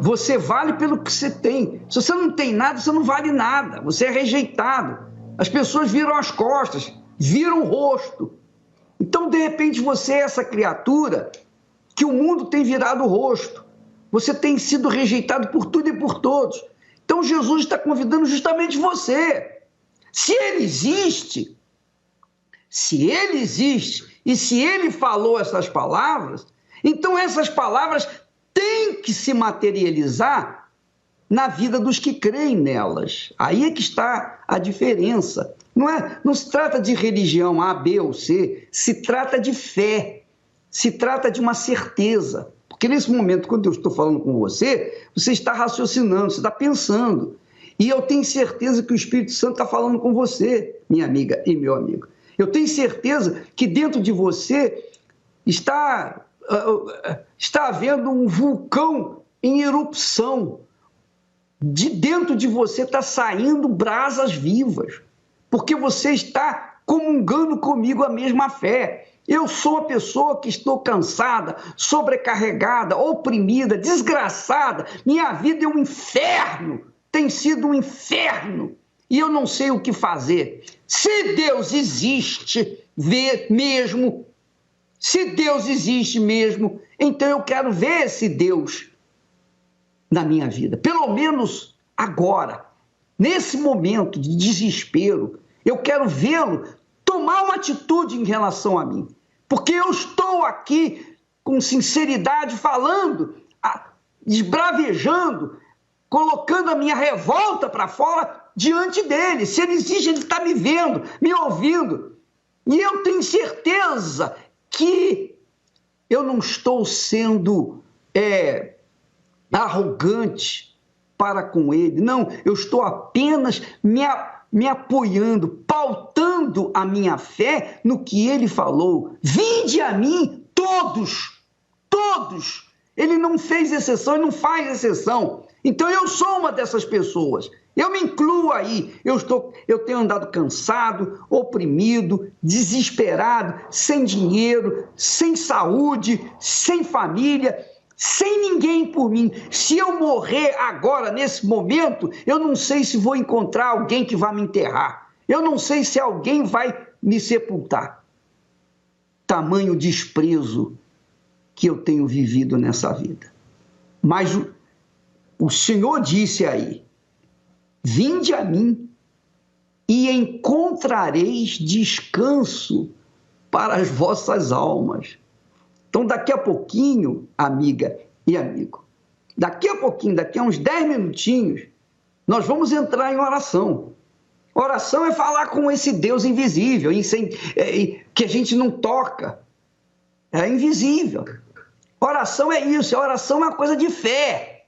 [SPEAKER 2] Você vale pelo que você tem. Se você não tem nada, você não vale nada. Você é rejeitado. As pessoas viram as costas, viram o rosto. Então, de repente, você é essa criatura que o mundo tem virado o rosto. Você tem sido rejeitado por tudo e por todos. Então, Jesus está convidando justamente você. Se ele existe, e se ele falou essas palavras, então essas palavras têm que se materializar na vida dos que creem nelas. Aí é que está a diferença. Não se trata de religião A, B ou C, se trata de fé, se trata de uma certeza. Porque nesse momento, quando eu estou falando com você, você está raciocinando, você está pensando. E eu tenho certeza que o Espírito Santo está falando com você, minha amiga e meu amigo. Eu tenho certeza que dentro de você está havendo um vulcão em erupção. De dentro de você está saindo brasas vivas, porque você está comungando comigo a mesma fé. Eu sou uma pessoa que estou cansada, sobrecarregada, oprimida, desgraçada. Minha vida é um inferno, tem sido um inferno, e eu não sei o que fazer. Se Deus existe mesmo, se Deus existe mesmo, então eu quero ver esse Deus na minha vida, pelo menos agora, nesse momento de desespero, eu quero vê-lo tomar uma atitude em relação a mim, porque eu estou aqui com sinceridade falando, esbravejando, colocando a minha revolta para fora diante dele. Se ele existe, ele está me vendo, me ouvindo, e eu tenho certeza que eu não estou sendo arrogante para com ele. Não, eu estou apenas me apoiando, pautando a minha fé no que ele falou. Vinde a mim todos, todos. Ele não fez exceção e não faz exceção. Então eu sou uma dessas pessoas. Eu me incluo aí. Eu tenho andado cansado, oprimido, desesperado, sem dinheiro, sem saúde, sem família, sem ninguém por mim. Se eu morrer agora, nesse momento, eu não sei se vou encontrar alguém que vai me enterrar. Eu não sei se alguém vai me sepultar. Tamanho desprezo que eu tenho vivido nessa vida. Mas o Senhor disse aí, vinde a mim e encontrareis descanso para as vossas almas. Então, daqui a pouquinho, amiga e amigo, daqui a pouquinho, daqui a uns 10 minutinhos, nós vamos entrar em oração. Oração é falar com esse Deus invisível, que a gente não toca. É invisível. Oração é isso, oração é uma coisa de fé.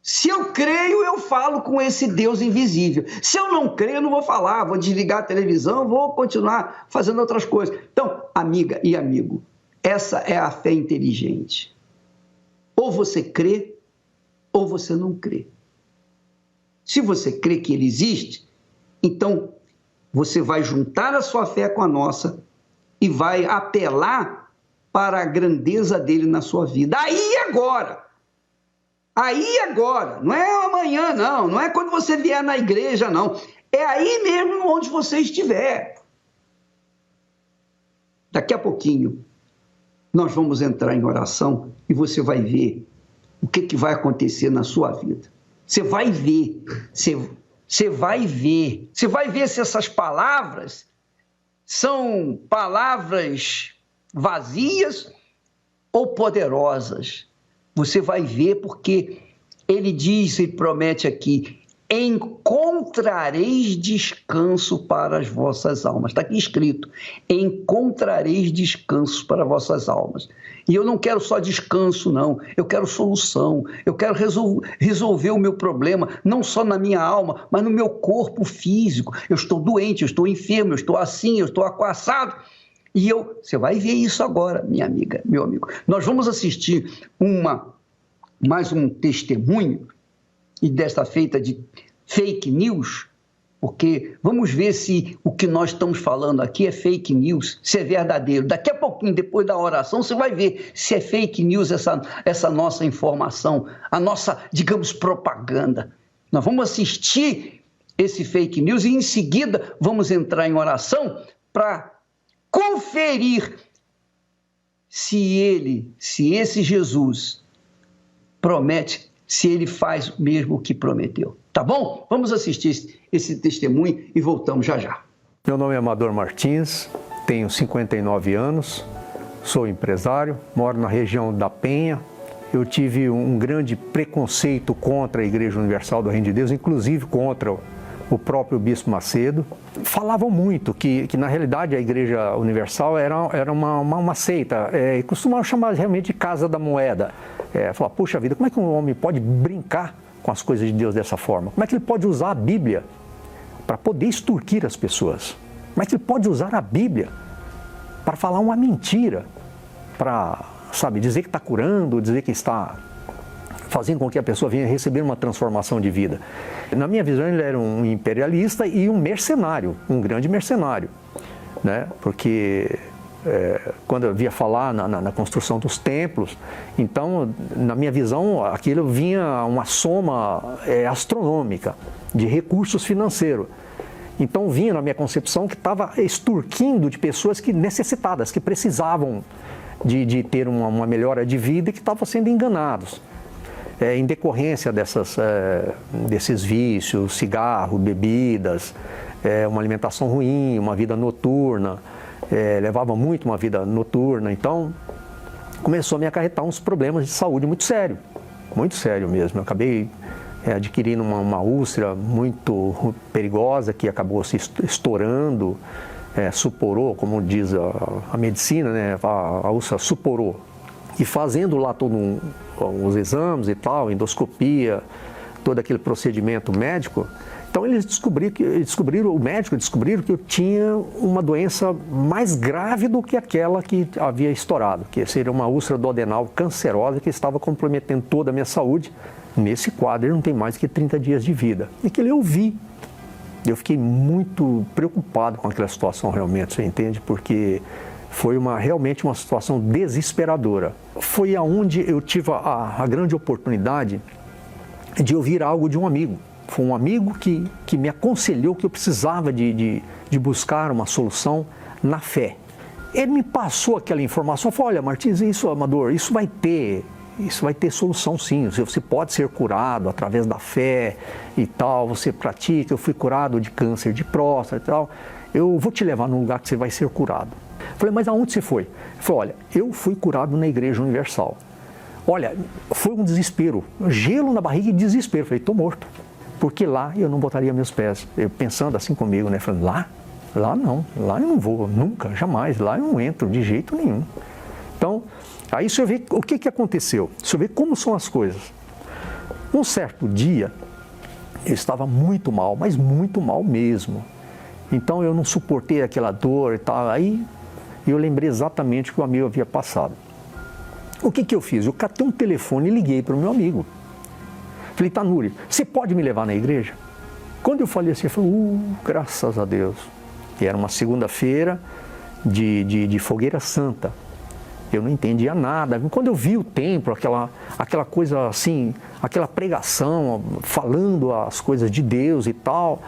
[SPEAKER 2] Se eu creio, eu falo com esse Deus invisível. Se eu não creio, eu não vou falar, vou desligar a televisão, vou continuar fazendo outras coisas. Então, amiga e amigo, essa é a fé inteligente. Ou você crê, ou você não crê. Se você crê que ele existe, então você vai juntar a sua fé com a nossa e vai apelar para a grandeza dele na sua vida. Aí agora, não é amanhã não, não é quando você vier na igreja não, é aí mesmo onde você estiver. Daqui a pouquinho, nós vamos entrar em oração e você vai ver o que vai acontecer na sua vida. Você vai ver, você vai ver se essas palavras são palavras vazias ou poderosas. Você vai ver porque ele diz e promete aqui, encontrareis descanso para as vossas almas. Está aqui escrito, encontrareis descanso para as vossas almas. E eu não quero só descanso, não. Eu quero solução. Eu quero resolver o meu problema, não só na minha alma, mas no meu corpo físico. Eu estou doente, eu estou enfermo, eu estou assim, eu estou aquaçado. E você vai ver isso agora, minha amiga, meu amigo. Nós vamos assistir mais um testemunho, e desta feita de fake news, porque vamos ver se o que nós estamos falando aqui é fake news, se é verdadeiro. Daqui a pouquinho, depois da oração, você vai ver se é fake news essa nossa informação, a nossa, digamos, propaganda. Nós vamos assistir esse fake news e em seguida vamos entrar em oração para conferir se esse Jesus promete, se ele faz mesmo o que prometeu. Tá bom? Vamos assistir esse testemunho e voltamos já já.
[SPEAKER 11] Meu nome é Amador Martins, tenho 59 anos, sou empresário, moro na região da Penha. Eu tive um grande preconceito contra a Igreja Universal do Reino de Deus, inclusive contra o próprio Bispo Macedo. Falavam muito que na realidade a Igreja Universal era uma seita, costumavam chamar realmente de Casa da Moeda. Falar, puxa vida, como é que um homem pode brincar com as coisas de Deus dessa forma? Como é que ele pode usar a Bíblia para poder extorquir as pessoas? Como é que ele pode usar a Bíblia para falar uma mentira, para, dizer que está curando, dizer que está fazendo com que a pessoa venha receber uma transformação de vida? Na minha visão, ele era um imperialista e um mercenário, um grande mercenário, né? Porque quando eu via falar na construção dos templos, então, na minha visão, aquilo vinha uma soma astronômica de recursos financeiros. Então, vinha na minha concepção que estava extorquindo de pessoas que necessitadas, que precisavam de ter uma melhora de vida e que estavam sendo enganados. Em decorrência desses vícios, cigarro, bebidas, uma alimentação ruim, uma vida noturna, levava muito uma vida noturna, então começou a me acarretar uns problemas de saúde muito sério mesmo. Eu acabei adquirindo uma úlcera muito perigosa que acabou se estourando, suporou, como diz a medicina, né? A úlcera suporou. E fazendo lá todos os exames e tal, endoscopia, todo aquele procedimento médico, então eles descobriram que eu tinha uma doença mais grave do que aquela que havia estourado, que seria uma úlcera duodenal cancerosa que estava comprometendo toda a minha saúde. Nesse quadro, ele não tem mais que 30 dias de vida. E que eu vi. Eu fiquei muito preocupado com aquela situação realmente, você entende? Porque foi realmente uma situação desesperadora. Foi aonde eu tive a grande oportunidade de ouvir algo de um amigo. Foi um amigo que me aconselhou que eu precisava de buscar uma solução na fé. Ele me passou aquela informação, falou: olha, Martins, isso, Amador, isso vai ter solução sim, você pode ser curado através da fé e tal, você pratica, eu fui curado de câncer de próstata e tal, eu vou te levar num lugar que você vai ser curado. Falei, mas aonde você foi? Ele falou, olha, eu fui curado na Igreja Universal. Olha, foi um desespero, gelo na barriga e desespero. Falei, estou morto, porque lá eu não botaria meus pés. Eu pensando assim comigo, né? Falei, lá não, lá eu não vou, nunca, jamais, lá eu não entro de jeito nenhum. Então, aí você vê o que aconteceu, você vê como são as coisas. Um certo dia, eu estava muito mal, mas muito mal mesmo. Então eu não suportei aquela dor e tal, aí eu lembrei exatamente o que o amigo havia passado. O que eu fiz? Eu catei um telefone e liguei para o meu amigo. Falei, Tanuri, você pode me levar na igreja? Quando eu falei assim, ele falou, graças a Deus. E era uma segunda-feira de fogueira santa. Eu não entendia nada. Quando eu vi o templo, aquela coisa assim, aquela pregação, falando as coisas de Deus e tal,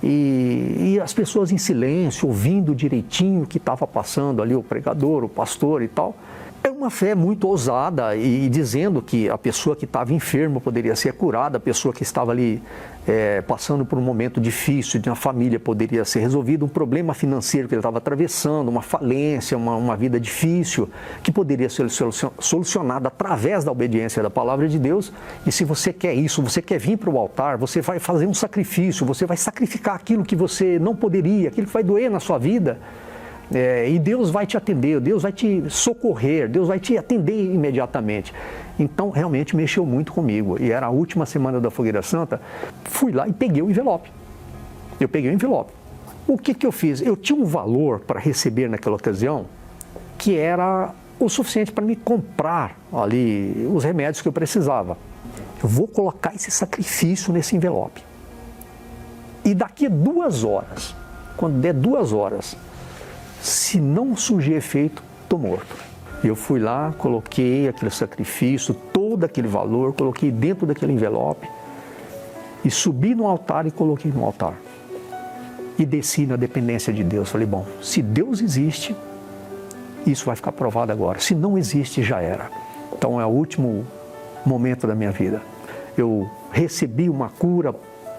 [SPEAKER 11] e as pessoas em silêncio, ouvindo direitinho o que estava passando ali, o pregador, o pastor e tal. É uma fé muito ousada e dizendo que a pessoa que estava enferma poderia ser curada, a pessoa que estava ali passando por um momento difícil de uma família poderia ser resolvido, um problema financeiro que ele estava atravessando, uma falência, uma vida difícil, que poderia ser solucionada através da obediência da palavra de Deus. E se você quer isso, você quer vir para o altar, você vai fazer um sacrifício, você vai sacrificar aquilo que você não poderia, aquilo que vai doer na sua vida. E Deus vai te atender, Deus vai te socorrer, Deus vai te atender imediatamente. Então, realmente mexeu muito comigo. E era a última semana da Fogueira Santa, fui lá e peguei o envelope. Eu peguei o envelope. O que eu fiz? Eu tinha um valor para receber naquela ocasião que era o suficiente para me comprar ali os remédios que eu precisava. Eu vou colocar esse sacrifício nesse envelope. E daqui a 2 horas, quando der 2 horas, se não surgir efeito, estou morto. Eu fui lá, coloquei aquele sacrifício, todo aquele valor, coloquei dentro daquele envelope e subi no altar e coloquei no altar. E desci na dependência de Deus. Falei, bom, se Deus existe, isso vai ficar provado agora. Se não existe, já era. Então é o último momento da minha vida. Eu recebi uma cura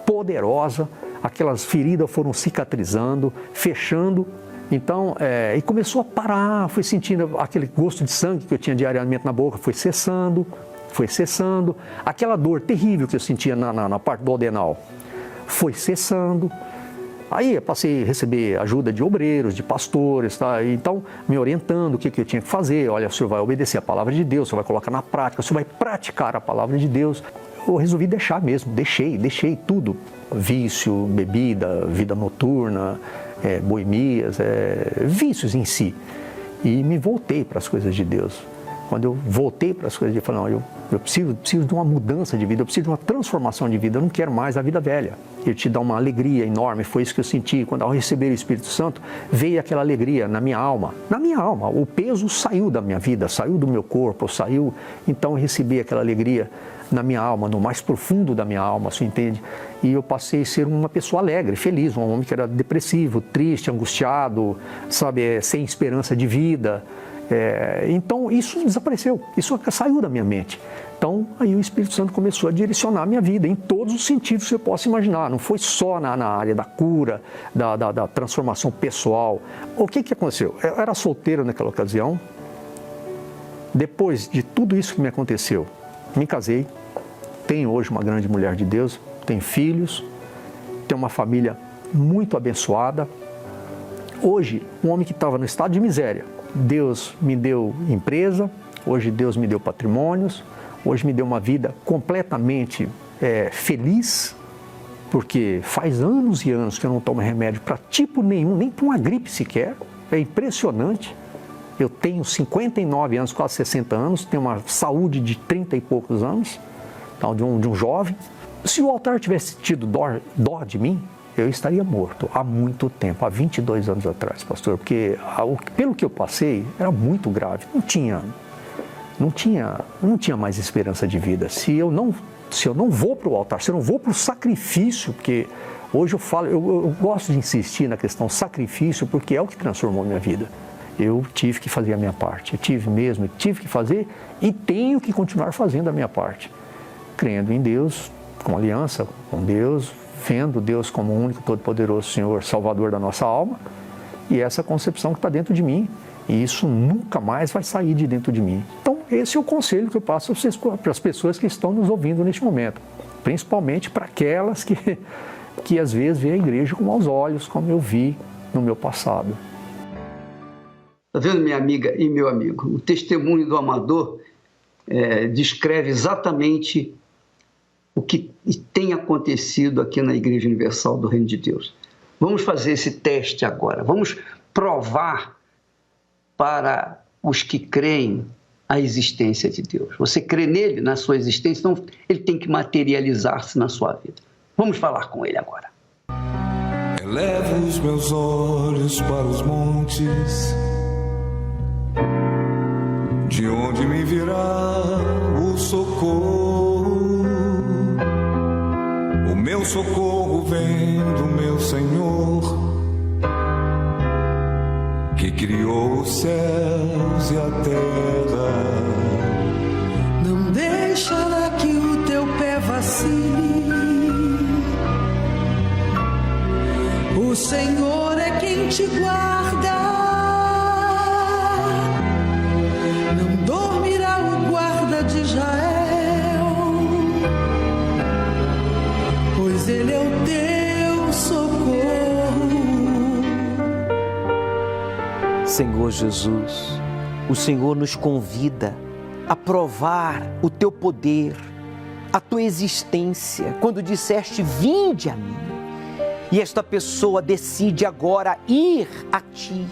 [SPEAKER 11] poderosa, aquelas feridas foram cicatrizando, fechando. Então, e começou a parar, fui sentindo aquele gosto de sangue que eu tinha diariamente na boca, foi cessando. Aquela dor terrível que eu sentia na parte do duodenal, foi cessando. Aí eu passei a receber ajuda de obreiros, de pastores, tá? Então me orientando o que eu tinha que fazer. Olha, o senhor vai obedecer a palavra de Deus, o senhor vai colocar na prática, o senhor vai praticar a palavra de Deus. eu resolvi deixar mesmo, deixei tudo. Vício, bebida, vida noturna, boemias, vícios em si. E me voltei para as coisas de Deus. Quando eu voltei para as coisas de Deus, eu falei, não, eu preciso de uma mudança de vida, eu preciso de uma transformação de vida, eu não quero mais a vida velha. Ele te dá uma alegria enorme, foi isso que eu senti. Quando ao receber o Espírito Santo, veio aquela alegria na minha alma. Na minha alma, o peso saiu da minha vida, saiu do meu corpo, saiu. Então eu recebi aquela alegria na minha alma, no mais profundo da minha alma, você entende? E eu passei a ser uma pessoa alegre, feliz, um homem que era depressivo, triste, angustiado, sabe, sem esperança de vida. Então isso desapareceu, isso saiu da minha mente. Então aí o Espírito Santo começou a direcionar a minha vida em todos os sentidos que você possa imaginar. Não foi só na área da cura, da transformação pessoal. O que aconteceu? Eu era solteiro naquela ocasião. Depois de tudo isso que me aconteceu, me casei, tenho hoje uma grande mulher de Deus, tenho filhos, tenho uma família muito abençoada. Hoje, um homem que estava no estado de miséria, Deus me deu empresa, hoje Deus me deu patrimônios, hoje me deu uma vida completamente feliz, porque faz anos e anos que eu não tomo remédio para tipo nenhum, nem para uma gripe sequer, é impressionante. Eu tenho 59 anos, quase 60 anos, tenho uma saúde de 30 e poucos anos, então, de um jovem. Se o altar tivesse tido dó de mim, eu estaria morto há muito tempo, há 22 anos atrás, pastor, porque pelo que eu passei, era muito grave, não tinha mais esperança de vida. Se eu não vou para o altar, se eu não vou para o sacrifício, porque hoje eu falo, eu gosto de insistir na questão sacrifício, porque é o que transformou a minha vida. Eu tive que fazer a minha parte, eu tive que fazer e tenho que continuar fazendo a minha parte, crendo em Deus, com aliança com Deus, vendo Deus como o único todo-poderoso Senhor, Salvador da nossa alma, e essa concepção que está dentro de mim, e isso nunca mais vai sair de dentro de mim. Então, esse é o conselho que eu passo para as pessoas que estão nos ouvindo neste momento, principalmente para aquelas que às vezes veem a igreja com maus olhos, como eu vi no meu passado.
[SPEAKER 2] Está vendo, minha amiga e meu amigo? O testemunho do amador descreve exatamente o que tem acontecido aqui na Igreja Universal do Reino de Deus. Vamos fazer esse teste agora. Vamos provar para os que creem a existência de Deus. Você crê nele, na sua existência, então ele tem que materializar-se na sua vida. Vamos falar com ele agora.
[SPEAKER 3] Elevo os meus olhos para os montes, de onde me virá o socorro. O meu socorro vem do meu Senhor, que criou os céus e a terra.
[SPEAKER 12] Não deixará que o teu pé vacile. O Senhor é quem te guarda. Não dormirá o guarda de Israel, pois ele é o teu socorro.
[SPEAKER 13] Senhor Jesus, o Senhor nos convida a provar o teu poder, a tua existência, quando disseste: vinde a mim. E esta pessoa decide agora ir a ti,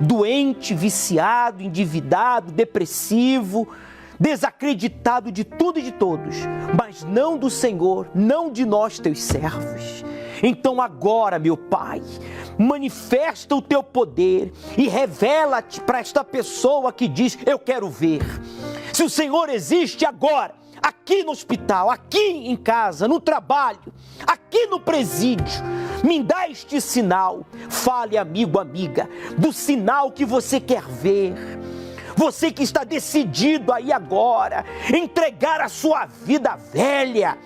[SPEAKER 13] doente, viciado, endividado, depressivo, desacreditado de tudo e de todos, mas não do Senhor, não de nós, teus servos. Então agora, meu Pai, manifesta o teu poder e revela-te para esta pessoa que diz: eu quero ver. Se o Senhor existe agora, aqui no hospital, aqui em casa, no trabalho, aqui no presídio, me dá este sinal. Fale, amigo, amiga, do sinal que você quer ver. Você que está decidido aí agora entregar a sua vida velha,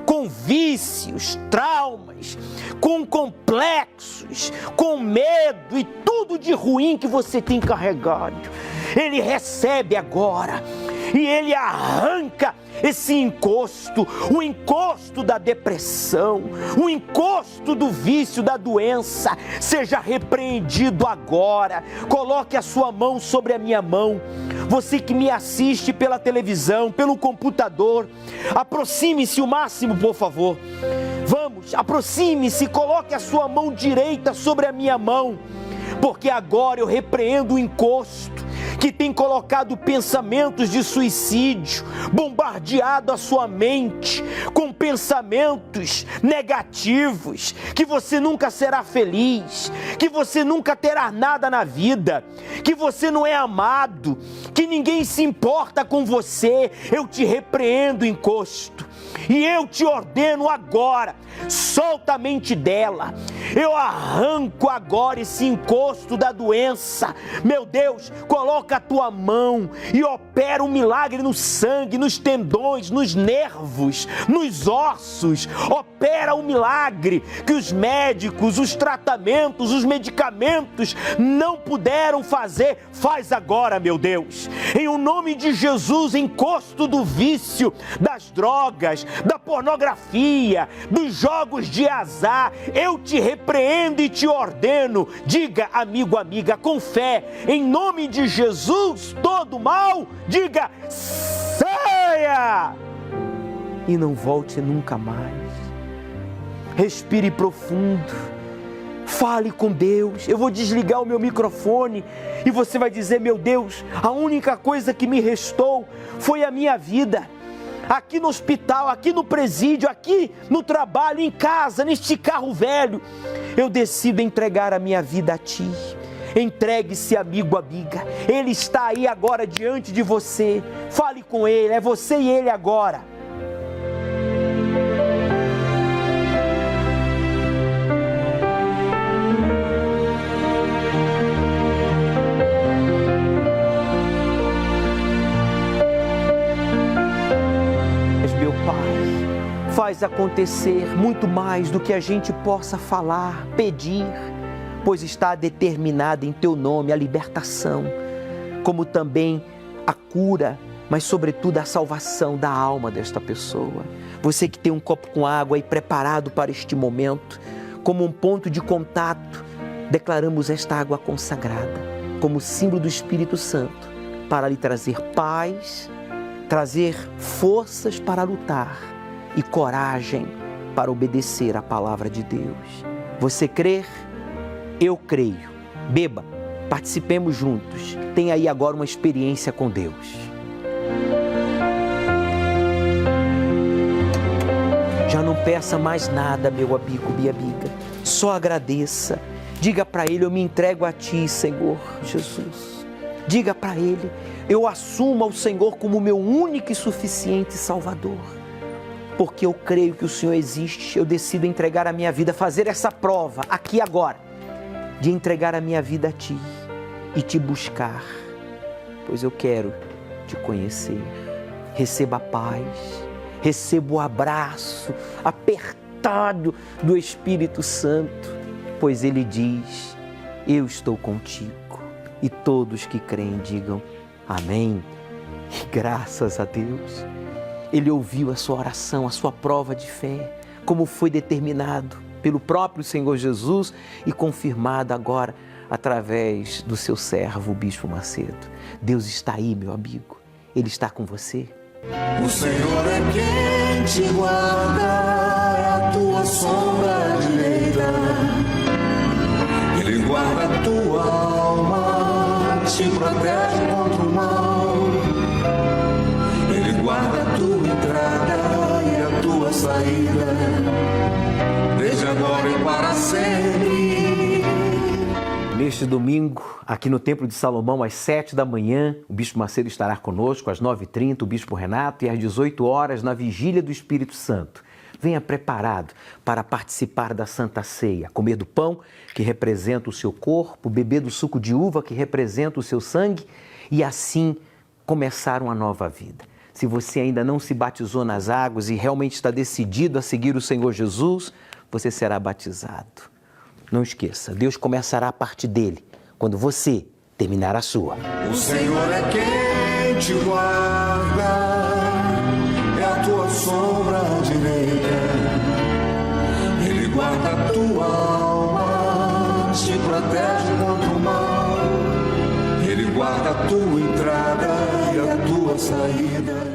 [SPEAKER 13] com vícios, traumas, com complexos, com medo e tudo de ruim que você tem carregado. Ele recebe agora e ele arranca esse encosto, o encosto da depressão, o encosto do vício, da doença, seja repreendido agora. Coloque a sua mão sobre a minha mão, você que me assiste pela televisão, pelo computador, aproxime-se o máximo, por favor. Vamos, aproxime-se, coloque a sua mão direita sobre a minha mão, porque agora eu repreendo o encosto que tem colocado pensamentos de suicídio, bombardeado a sua mente com pensamentos negativos, que você nunca será feliz, que você nunca terá nada na vida, que você não é amado, que ninguém se importa com você. Eu te repreendo, encosto, e eu te ordeno agora, solta a mente dela. Eu arranco agora esse encosto da doença. Meu Deus, coloca a tua mão e opera um milagre no sangue, nos tendões, nos nervos, nos ossos. Opera um milagre que os médicos, os tratamentos, os medicamentos não puderam fazer. Faz agora, meu Deus. Em o nome de Jesus, encosto do vício, das drogas, da pornografia, dos jogos de azar, eu te repreendo e te ordeno. Diga, amigo, amiga, com fé, em nome de Jesus, todo mal, diga, saia! E não volte nunca mais. Respire profundo, fale com Deus. Eu vou desligar o meu microfone e você vai dizer, meu Deus, a única coisa que me restou foi a minha vida. Aqui no hospital, aqui no presídio, aqui no trabalho, em casa, neste carro velho, eu decido entregar a minha vida a Ti. Entregue-se, amigo, amiga. Ele está aí agora diante de você. Fale com Ele, é você e Ele agora. Meu Pai, faz acontecer muito mais do que a gente possa falar, pedir, pois está determinada em Teu nome a libertação, como também a cura, mas sobretudo a salvação da alma desta pessoa. Você que tem um copo com água aí preparado para este momento, como um ponto de contato, declaramos esta água consagrada, como símbolo do Espírito Santo, para lhe trazer paz, trazer forças para lutar e coragem para obedecer à palavra de Deus. Você crer? Eu creio. Beba, participemos juntos. Tenha aí agora uma experiência com Deus. Já não peça mais nada, meu amigo, minha amiga. Só agradeça. Diga para Ele, eu me entrego a Ti, Senhor Jesus. Diga para Ele, eu assumo ao Senhor como meu único e suficiente Salvador. Porque eu creio que o Senhor existe, eu decido entregar a minha vida, fazer essa prova aqui agora, de entregar a minha vida a Ti e Te buscar, pois eu quero Te conhecer. Receba a paz, receba o abraço apertado do Espírito Santo, pois Ele diz, eu estou contigo. E todos que creem digam amém. E graças a Deus, Ele ouviu a sua oração, a sua prova de fé, como foi determinado pelo próprio Senhor Jesus e confirmado agora através do seu servo, o Bispo Macedo. Deus está aí, meu amigo. Ele está com você.
[SPEAKER 12] O Senhor é quem te guarda, é a tua sombra direita. Ele guarda a tua alma, te protege contra o mal. Ele guarda a tua entrada e a tua saída, desde agora e para sempre.
[SPEAKER 13] Neste domingo, aqui no Templo de Salomão, às 7 da manhã, o Bispo Macedo estará conosco, às 9h30, o Bispo Renato, e às 18 horas, na Vigília do Espírito Santo. Venha preparado para participar da Santa Ceia, comer do pão, que representa o seu corpo, beber do suco de uva, que representa o seu sangue, e assim começar uma nova vida. Se você ainda não se batizou nas águas e realmente está decidido a seguir o Senhor Jesus, você será batizado. Não esqueça, Deus começará a partir dele, quando você terminar a sua.
[SPEAKER 12] O Senhor é quem te guarda, é a tua sombra direita. Ele guarda a tua alma, te protege contra o mal. Ele guarda a tua entrada saída.